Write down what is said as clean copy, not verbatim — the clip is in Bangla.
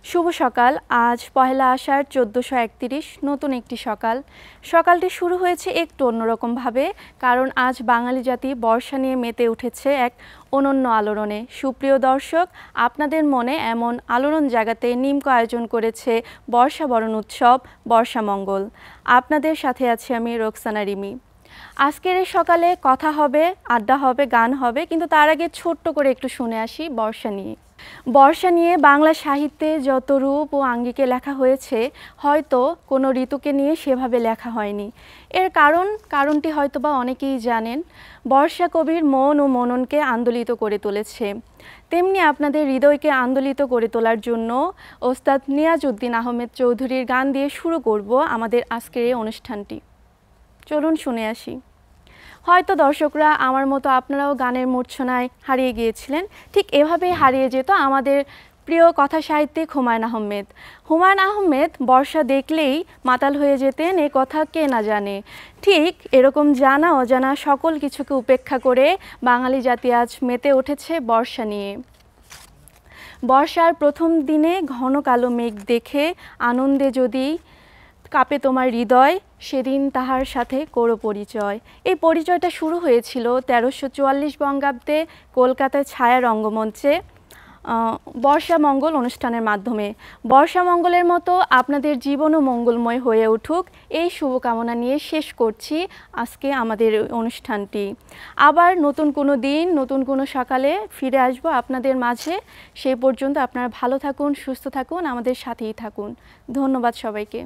শুভ সকাল। আজ পহেলা আষাঢ় ১৪৩১, নতুন একটি সকাল। সকালটি শুরু হয়েছে একটু অন্যরকমভাবে, কারণ আজ বাঙালি জাতি বর্ষা নিয়ে মেতে উঠেছে এক অনন্য আলোড়নে। সুপ্রিয় দর্শক, আপনাদের মনে এমন আলোড়ন জাগাতে নিমক আয়োজন করেছে বর্ষাবরণ উৎসব বর্ষামঙ্গল। আপনাদের সাথে আছি আমি রোকসানা রিমি। আজকের এই সকালে কথা হবে, আড্ডা হবে, গান হবে, কিন্তু তার আগে ছোট্ট করে একটু শুনে আসি বর্ষা নিয়ে। বর্ষা নিয়ে বাংলা সাহিত্যে যত রূপ ও আঙ্গিকে লেখা হয়েছে, হয়তো কোনো ঋতুকে নিয়ে সেভাবে লেখা হয়নি। এর কারণটি হয়তোবা অনেকেই জানেন। বর্ষা কবির মন ও মননকে আন্দোলিত করে তুলেছে। তেমনি আপনাদের হৃদয়কে আন্দোলিত করে তোলার জন্য ওস্তাদ নিয়াজউদ্দিন আহমেদ চৌধুরীর গান দিয়ে শুরু করব আমাদের আজকের এই অনুষ্ঠানটি। চলুন শুনে আসি। হয়তো দর্শকরা আমার মতো আপনারাও গানের মূর্ছনায় হারিয়ে গিয়েছিলেন। ঠিক এভাবেই হারিয়ে যেত আমাদের প্রিয় কথা সাহিত্যিক হুমায়ূন আহমেদ। হুমায়ূন আহমেদ বর্ষা দেখলেই মাতাল হয়ে যেতেন, এ কথা কে না জানে। ঠিক এরকম জানা অজানা সকল কিছুকে উপেক্ষা করে বাঙালি জাতি আজ মেতে উঠেছে বর্ষা নিয়ে। বর্ষার প্রথম দিনে ঘন কালো মেঘ দেখে আনন্দে যদি কাঁপে তোমার হৃদয়, সেদিন তাহার সাথে করো পরিচয়। এই পরিচয়টা শুরু হয়েছিল ১৩৪৪ বঙ্গাব্দে কলকাতায় ছায়া রঙ্গমঞ্চে বর্ষামঙ্গল অনুষ্ঠানের মাধ্যমে। বর্ষামঙ্গলের মতো আপনাদের জীবনও মঙ্গলময় হয়ে উঠুক, এই শুভকামনা নিয়ে শেষ করছি আজকে আমাদের অনুষ্ঠানটি। আবার নতুন কোনো দিন, নতুন কোনো সকালে ফিরে আসবো আপনাদের মাঝে। সেই পর্যন্ত আপনারা ভালো থাকুন, সুস্থ থাকুন, আমাদের সাথেই থাকুন। ধন্যবাদ সবাইকে।